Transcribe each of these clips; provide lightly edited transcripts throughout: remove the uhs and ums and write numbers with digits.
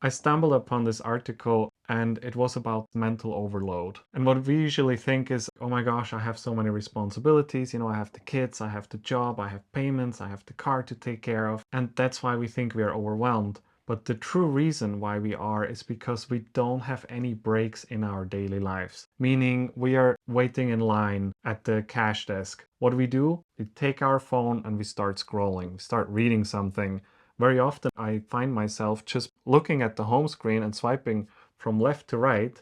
I stumbled upon this article and it was about mental overload. And what we usually think is, oh my gosh, I have so many responsibilities. I have the kids, I have the job, I have payments, I have the car to take care of. And that's why we think we are overwhelmed. But the true reason why we are is because we don't have any breaks in our daily lives. Meaning we are waiting in line at the cash desk. What do? We take our phone and we start scrolling. We start reading something. Very often I find myself just looking at the home screen and swiping from left to right,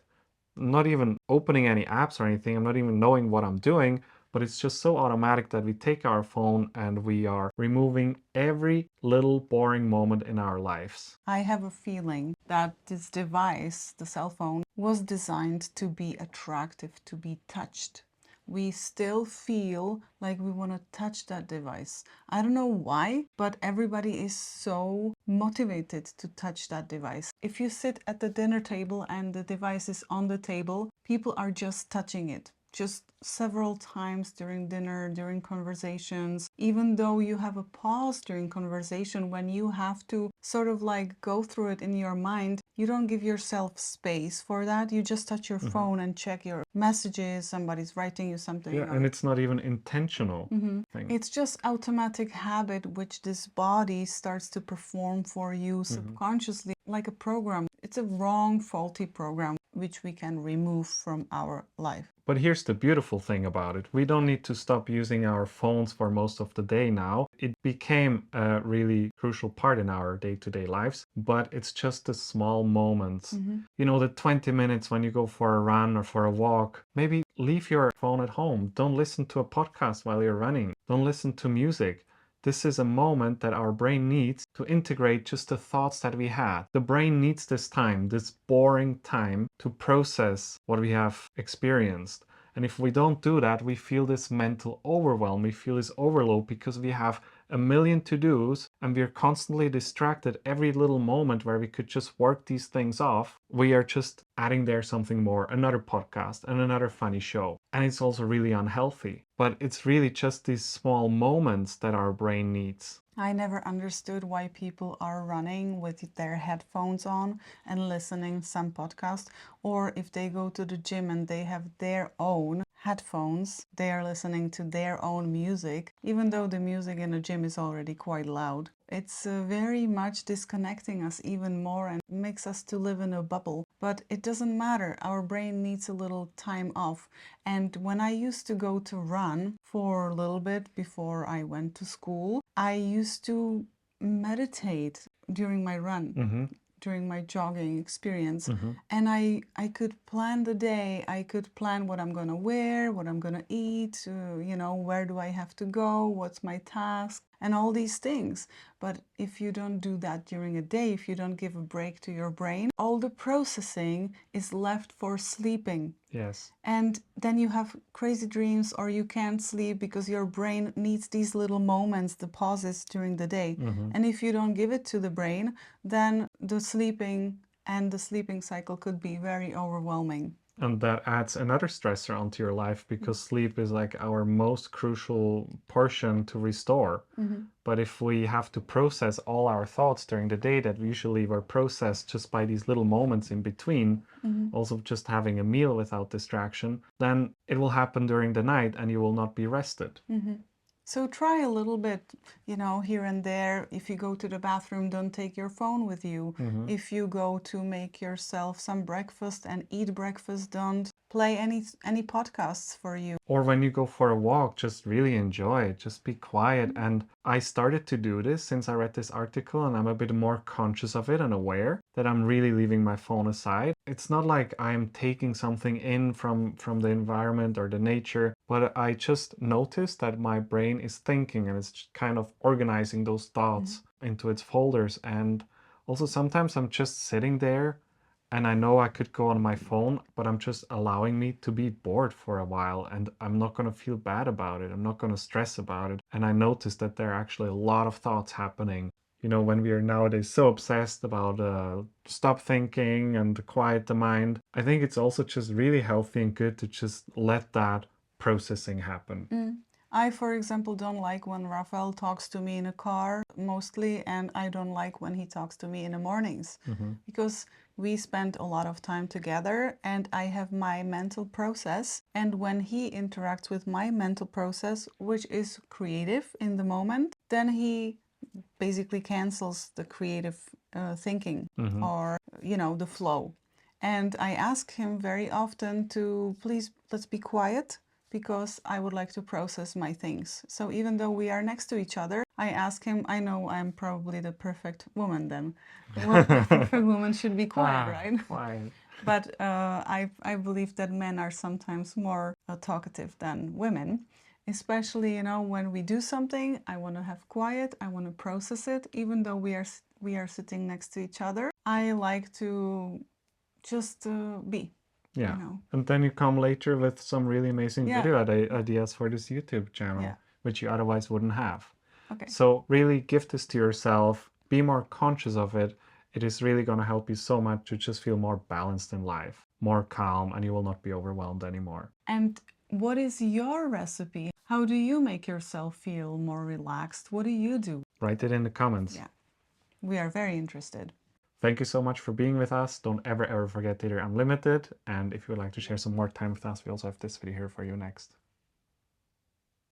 not even opening any apps or anything. I'm not even knowing what I'm doing, but it's just so automatic that we take our phone and we are removing every little boring moment in our lives. I have a feeling that this device, the cell phone, was designed to be attractive, to be touched. We still feel like we want to touch that device. I don't know why, but everybody is so motivated to touch that device. If you sit at the dinner table and the device is on the table, people are just touching it. Just several times during dinner, during conversations, even though you have a pause during conversation when you have to sort of like go through it in your mind, you don't give yourself space for that. You just touch your phone and check your messages, somebody's writing you something. Yeah, and it's not even intentional thing. It's just automatic habit which this body starts to perform for you subconsciously like a program. It's a wrong, faulty program which we can remove from our life. But here's the beautiful thing about it. We don't need to stop using our phones for most of the day now. It became a really crucial part in our day-to-day lives, but it's just the small moments. The 20 minutes when you go for a run or for a walk. Maybe leave your phone at home. Don't listen to a podcast while you're running. Don't listen to music. This is a moment that our brain needs to integrate just the thoughts that we had. The brain needs this time, this boring time, to process what we have experienced. And if we don't do that, we feel this mental overwhelm. We feel this overload because we have a million to-dos and we're constantly distracted every little moment where we could just work these things off. We are just adding there something more, another podcast and another funny show. And it's also really unhealthy. But it's really just these small moments that our brain needs. I never understood why people are running with their headphones on and listening some podcast, or if they go to the gym and they have their own headphones, they are listening to their own music, even though the music in the gym is already quite loud. It's very much disconnecting us even more and makes us to live in a bubble. But it doesn't matter. Our brain needs a little time off. And when I used to go to run for a little bit before I went to school, I used to meditate during my run. During my jogging experience. And I could plan the day. I could plan what I'm going to wear, what I'm going to eat, where do I have to go, what's my task, and all these things. But if you don't do that during a day, if you don't give a break to your brain, all the processing is left for sleeping. Yes. And then you have crazy dreams or you can't sleep because your brain needs these little moments, the pauses during the day. And if you don't give it to the brain, then the sleeping and the sleeping cycle could be very overwhelming. And that adds another stressor onto your life because sleep is like our most crucial portion to restore. But if we have to process all our thoughts during the day that usually were processed just by these little moments in between, also just having a meal without distraction, then it will happen during the night and you will not be rested. So try a little bit, here and there. If you go to the bathroom, don't take your phone with you. If you go to make yourself some breakfast and eat breakfast, don't play any podcasts for you. Or when you go for a walk, just really enjoy it. Just be quiet. And I started to do this since I read this article, and I'm a bit more conscious of it and aware that I'm really leaving my phone aside. It's not like I'm taking something in from the environment or the nature, but I just noticed that my brain is thinking and it's kind of organizing those thoughts into its folders. And also sometimes I'm just sitting there and I know I could go on my phone, but I'm just allowing me to be bored for a while and I'm not going to feel bad about it. I'm not going to stress about it. And I noticed that there are actually a lot of thoughts happening. When we are nowadays so obsessed about stop thinking and quiet the mind, I think it's also just really healthy and good to just let that processing happen. I, for example, don't like when Raphael talks to me in a car mostly, and I don't like when he talks to me in the mornings because we spend a lot of time together and I have my mental process. And when he interacts with my mental process, which is creative in the moment, then he basically cancels the creative thinking or, you know, the flow. And I ask him very often to please, let's be quiet because I would like to process my things. So even though we are next to each other, I ask him, I know I'm probably the perfect woman then. Well, the perfect woman should be quiet, right? Quiet. But I believe that men are sometimes more talkative than women. Especially, you know, when we do something, I want to have quiet, I want to process it, even though we are sitting next to each other. I like to just be. Yeah. You know. And then you come later with some really amazing Yeah. video ideas for this YouTube channel, Yeah. which you otherwise wouldn't have. Okay. So really give this to yourself, be more conscious of it. It is really going to help you so much to just feel more balanced in life, more calm, and you will not be overwhelmed anymore. And what is your recipe? How do you make yourself feel more relaxed? What do you do? Write it in the comments. Yeah. We are very interested. Thank you so much for being with us. Don't ever forget that you're unlimited. And if you would like to share some more time with us, we also have this video here for you next.